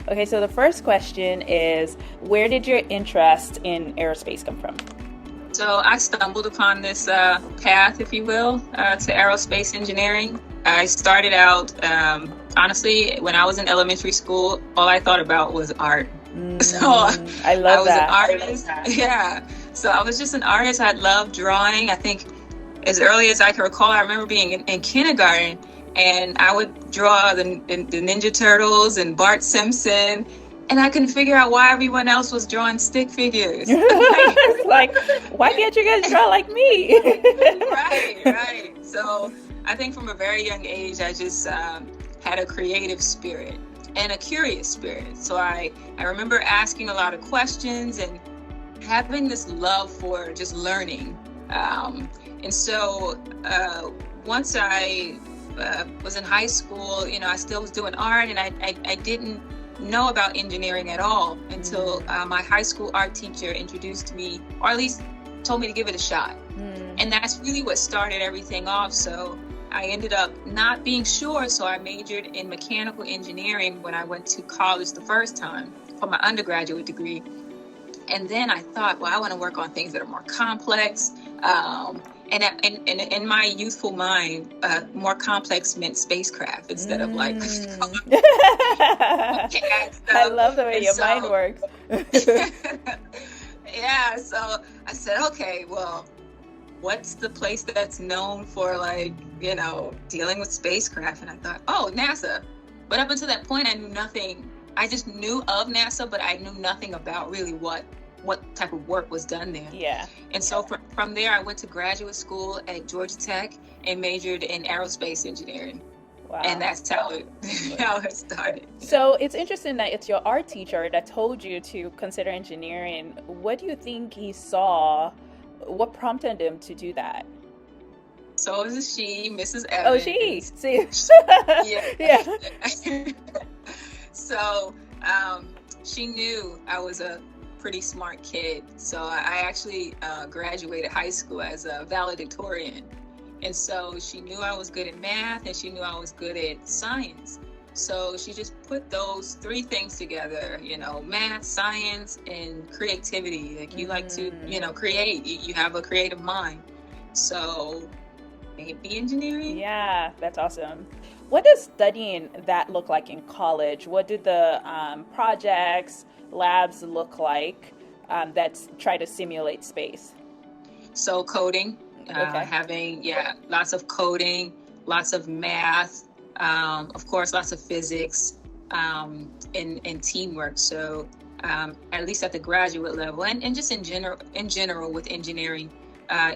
Okay, so the first question is, where did your interest in aerospace come from? So I stumbled upon this path, if you will, to aerospace engineering. I started out, honestly, when I was in elementary school, all I thought about was art. So I I love was an that. artist. Yeah. So I was just an artist. I loved drawing. I think as early as I can recall, I remember being in kindergarten, and I would draw the Ninja Turtles and Bart Simpson, and I couldn't figure out why everyone else was drawing stick figures. It's like, why can't you guys draw like me? Right. So I think from a very young age, I just had a creative spirit and a curious spirit. So I remember asking a lot of questions and having this love for just learning. And so once I was in high school, I still was doing art, and I didn't know about engineering at all until my high school art teacher introduced me, or at least told me to give it a shot. And that's really what started everything off. So I ended up not being sure, so I majored in mechanical engineering when I went to college the first time for my undergraduate degree. And then I thought, well, I want to work on things that are more complex. And in my youthful mind, more complex meant spacecraft instead of like. I love the way your mind works. Yeah, so I said, okay, well, what's the place that's known for dealing with spacecraft? And I thought, oh, NASA. But up until that point, I knew nothing. I just knew of NASA, but I knew nothing about really what type of work was done there. Yeah. And so from there, I went to graduate school at Georgia Tech and majored in aerospace engineering. Wow. And that's how it started. So it's interesting that it's your art teacher that told you to consider engineering. What do you think he saw? What prompted him to do that? So it was a she, Mrs. Evans. Oh, she. See. Yeah. So she knew I was a pretty smart kid. So I actually graduated high school as a valedictorian. And so she knew I was good at math, and she knew I was good at science. So she just put those three things together, math, science, and creativity. Like you like to, create. You have a creative mind. So maybe engineering? Yeah, that's awesome. What does studying that look like in college? What did the projects, labs look like that try to simulate space? So coding, Okay. having, lots of coding, lots of math, of course, lots of physics, and teamwork. So at least at the graduate level and just in general with engineering,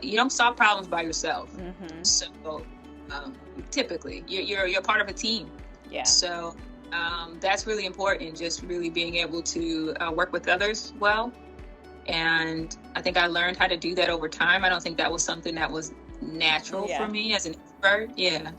you don't solve problems by yourself. Mm-hmm. So typically you're part of a team. Yeah. So that's really important, just really being able to work with others well. And I think I learned how to do that over time. I don't think that was something that was natural for me as an introvert. Yeah.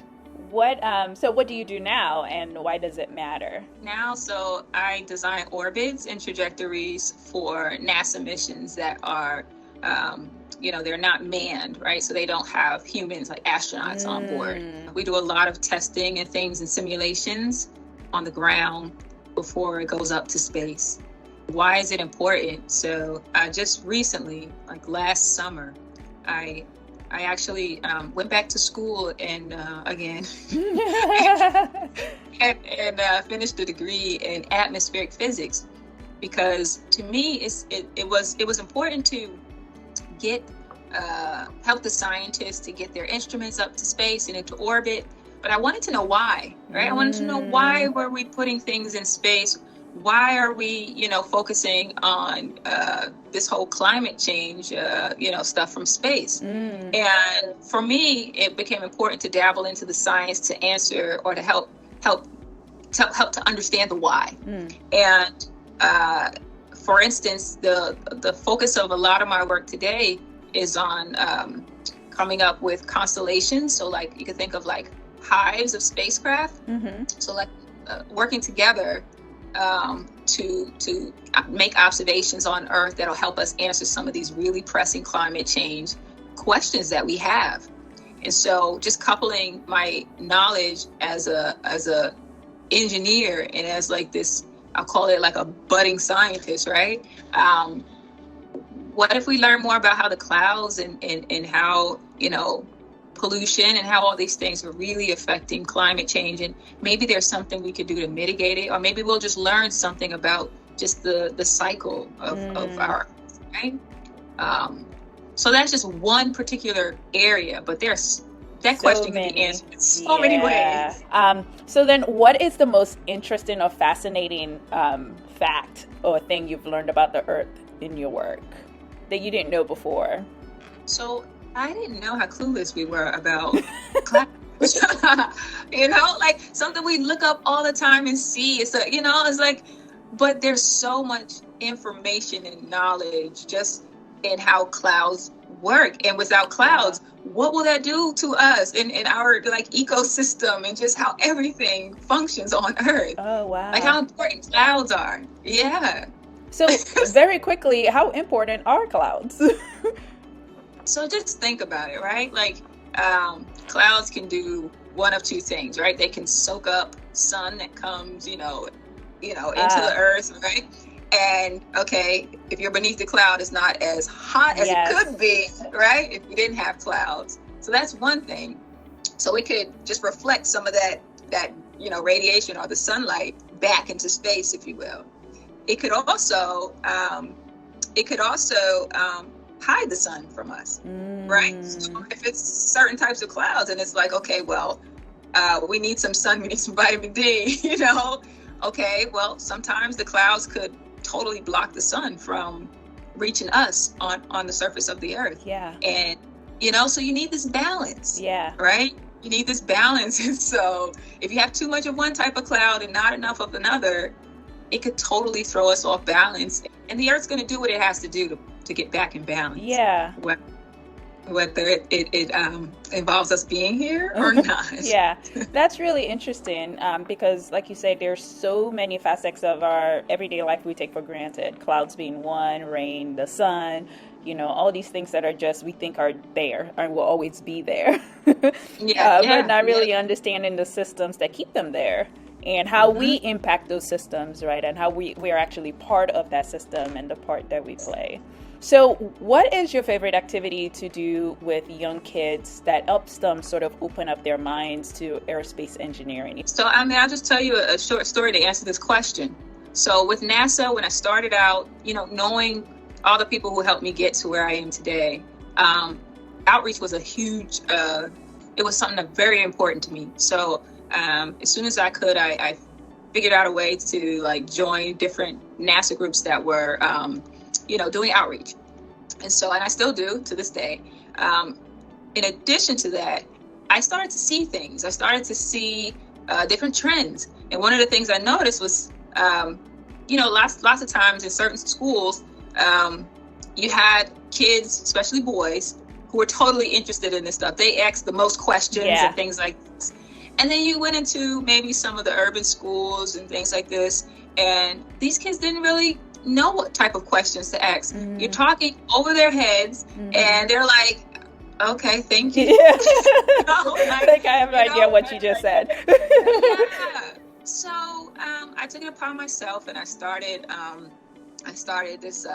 So what do you do now, and why does it matter? Now, so I design orbits and trajectories for NASA missions that are, they're not manned, right? So they don't have humans like astronauts on board. We do a lot of testing and things and simulations on the ground before it goes up to space. Why is it important? So just recently, like last summer, I actually went back to school and again and finished a degree in atmospheric physics, because to me it was important to get help the scientists to get their instruments up to space and into orbit. But I wanted to know why, right? I wanted to know, why were we putting things in space? Why are we, focusing on this whole climate change, stuff from space? And for me, it became important to dabble into the science to answer or to help to understand the why. And for instance, the focus of a lot of my work today is on coming up with constellations. So like you could think of like hives of spacecraft. So like working together to make observations on Earth that'll help us answer some of these really pressing climate change questions that we have. And so just coupling my knowledge as a engineer and as like this I'll call it like a budding scientist, right? What if we learn more about how the clouds and how, pollution and how all these things are really affecting climate change, and maybe there's something we could do to mitigate it, or maybe we'll just learn something about just the cycle of our, right? So that's just one particular area, but there's that question can be answered in so many ways. So then what is the most interesting or fascinating fact or thing you've learned about the Earth in your work that you didn't know before? So I didn't know how clueless we were about clouds. Like something we look up all the time and see. It's like, but there's so much information and knowledge just in how clouds work. And without clouds, what will that do to us in our like ecosystem and just how everything functions on Earth? Oh, wow. Like how important clouds are. Yeah. So very quickly, how important are clouds? So just think about it, right? Like clouds can do one of two things, right? They can soak up sun that comes, into the earth, right? And okay, if you're beneath the cloud, it's not as hot as it could be, right? If you didn't have clouds. So that's one thing. So it could just reflect some of that radiation or the sunlight back into space, if you will. It could also hide the sun from us, right? So if it's certain types of clouds and it's like, okay, well, we need some sun, we need some vitamin D, okay, well, sometimes the clouds could totally block the sun from reaching us on the surface of the earth. Yeah. And, so you need this balance. Yeah. Right? You need this balance. And so if you have too much of one type of cloud and not enough of another, it could totally throw us off balance. And the earth's going to do what it has to do to get back in balance. Yeah. Whether it involves us being here or not. Yeah, that's really interesting because, like you say, there's so many facets of our everyday life we take for granted. Clouds being one, rain, the sun, all these things that are just we think are there and will always be there. But not really understanding the systems that keep them there and how we impact those systems, right? And how we are actually part of that system and the part that we play. So what is your favorite activity to do with young kids that helps them sort of open up their minds to aerospace engineering? So, I'll just tell you a short story to answer this question. So with NASA, when I started out, knowing all the people who helped me get to where I am today, outreach was a huge, it was something that's very important to me. So as soon as I could, I figured out a way to join different NASA groups that were doing outreach. And I still do to this day. In addition to that, I started to see things. I started to see different trends. And one of the things I noticed was, lots of times in certain schools, you had kids, especially boys, who were totally interested in this stuff. They asked the most questions and things like this. And then you went into maybe some of the urban schools and things like this, and these kids didn't really know what type of questions to ask. You're talking over their heads, and they're like, okay, thank you. Yeah. I think I have no idea what you just said. So I took it upon myself, and I started this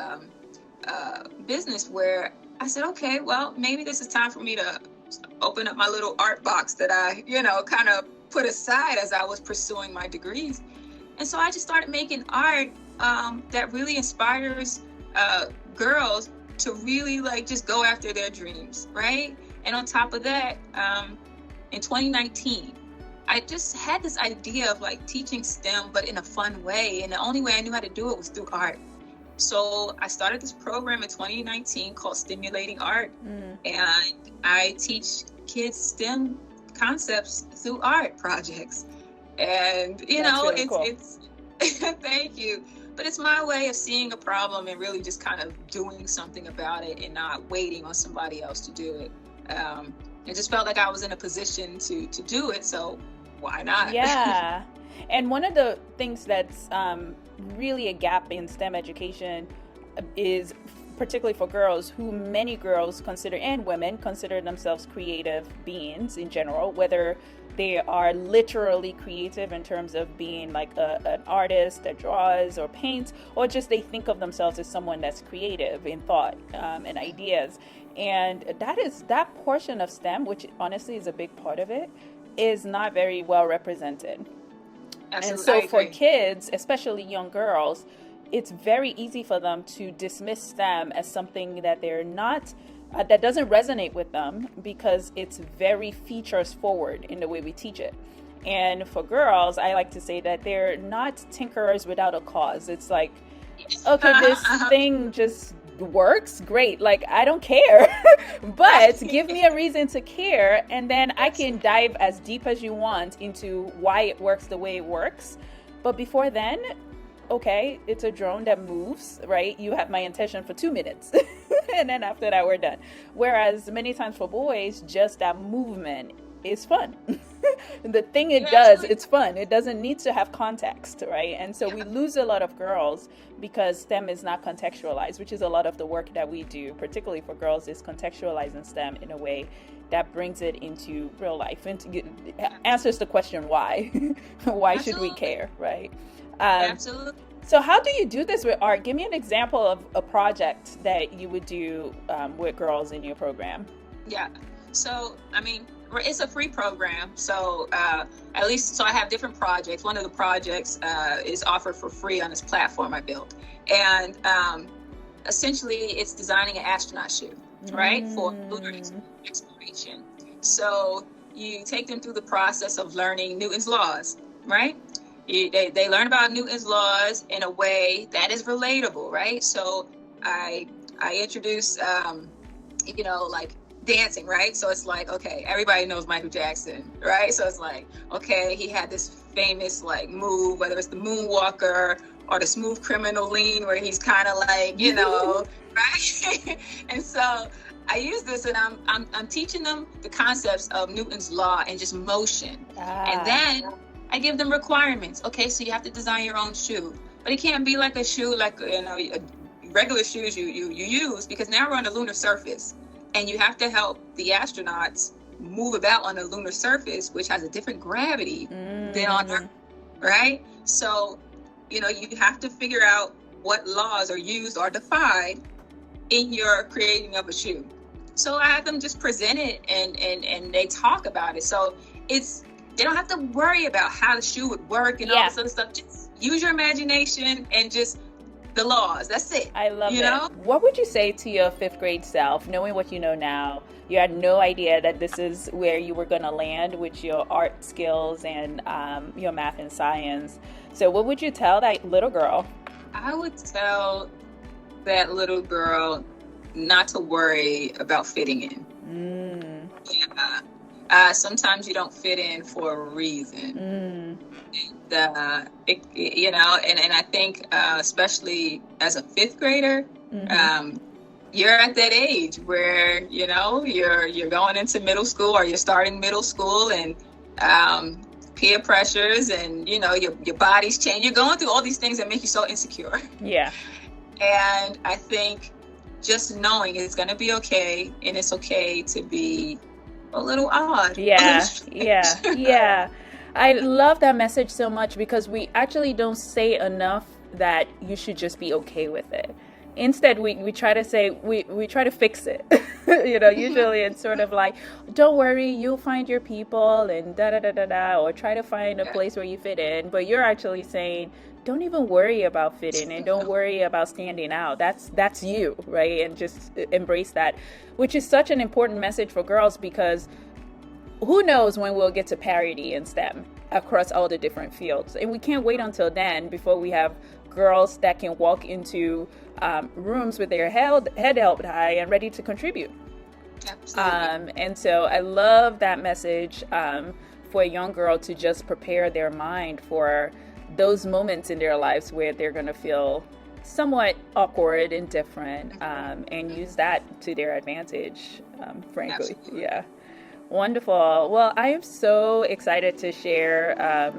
business where I said, okay, well, maybe this is time for me to open up my little art box that I, kind of put aside as I was pursuing my degrees. And so I just started making art that really inspires girls to really just go after their dreams, right? And on top of that, in 2019, I just had this idea of teaching STEM, but in a fun way. And the only way I knew how to do it was through art. So I started this program in 2019 called Stimulating Art. And I teach kids STEM concepts through art projects. And, really cool. It's thank you. But it's my way of seeing a problem and really just kind of doing something about it and not waiting on somebody else to do it. I just felt like I was in a position to do it, so why not? Yeah. And one of the things that's really a gap in STEM education is particularly for girls, who many girls consider, and women consider themselves creative beings in general, whether they are literally creative in terms of being like an artist that draws or paints, or just they think of themselves as someone that's creative in thought and ideas. And that portion of STEM, which honestly is a big part of it, is not very well represented. Absolutely. And so for kids, especially young girls, it's very easy for them to dismiss STEM as something that they're not, that doesn't resonate with them, because it's very features forward in the way we teach it. And for girls, I like to say that they're not tinkerers without a cause. It's like, okay, this thing just works, great, like I don't care, but give me a reason to care, and then I can dive as deep as you want into why it works the way it works. But before then, okay, it's a drone that moves, right? You have my attention for 2 minutes and then after that we're done. Whereas many times for boys, just that movement is fun. The thing it does, it's fun. It doesn't need to have context, right? And so we lose a lot of girls because STEM is not contextualized, which is a lot of the work that we do, particularly for girls, is contextualizing STEM in a way that brings it into real life and answers the question why. Why should we care, right? Absolutely. So how do you do this with art? Give me an example of a project that you would do with girls in your program. Yeah. So, I mean, it's a free program. So at least, so I have different projects. One of the projects is offered for free on this platform I built. And essentially, it's designing an astronaut shoe, right, for lunar exploration. So you take them through the process of learning Newton's laws, right? They learn about Newton's laws in a way that is relatable, right? So I introduce, like dancing, right? So it's like, okay, everybody knows Michael Jackson, right? So it's like, okay, he had this famous like move, whether it's the moonwalker or the smooth criminal lean, where he's kind of like, right? And so I use this, and I'm teaching them the concepts of Newton's law and just motion. And then I give them requirements. Okay, so you have to design your own shoe, but it can't be like a shoe like regular shoes you use, because now we're on the lunar surface, and you have to help the astronauts move about on the lunar surface, which has a different gravity than on Earth, right? So, you have to figure out what laws are used or defied in your creating of a shoe. So I have them just present it, and they talk about it. So they don't have to worry about how the shoe would work and all this other stuff. Just use your imagination and just the laws. That's it. I love it. What would you say to your 5th grade self, knowing what you know now? You had no idea that this is where you were going to land with your art skills and your math and science. So what would you tell that little girl? I would tell that little girl not to worry about fitting in. Sometimes you don't fit in for a reason. And I think especially as a 5th grader, you're at that age where you're going into middle school, or you're starting middle school, and peer pressures, and your body's changing. You're going through all these things that make you so insecure. And I think just knowing it's going to be okay, and it's okay to be a little odd. I love that message so much, because we actually don't say enough that you should just be okay with it. Instead, we try to say, we try to fix it. Usually it's sort of like, don't worry, you'll find your people, and da-da-da-da-da, or try to find a place where you fit in. But you're actually saying, don't even worry about fitting, and don't worry about standing out. That's you, right? And just embrace that, which is such an important message for girls, because who knows when we'll get to parity in STEM across all the different fields. And we can't wait until then before we have girls that can walk into rooms with their head held high and ready to contribute. Absolutely. And so I love that message for a young girl to just prepare their mind for those moments in their lives where they're going to feel somewhat awkward and different, and use that to their advantage, frankly. Absolutely. Wonderful. Well, I am so excited to share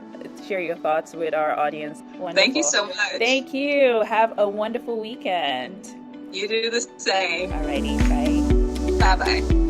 your thoughts with our audience. Wonderful. Thank you so much. Thank you. Have a wonderful weekend. You do the same. Alrighty, bye. Bye bye.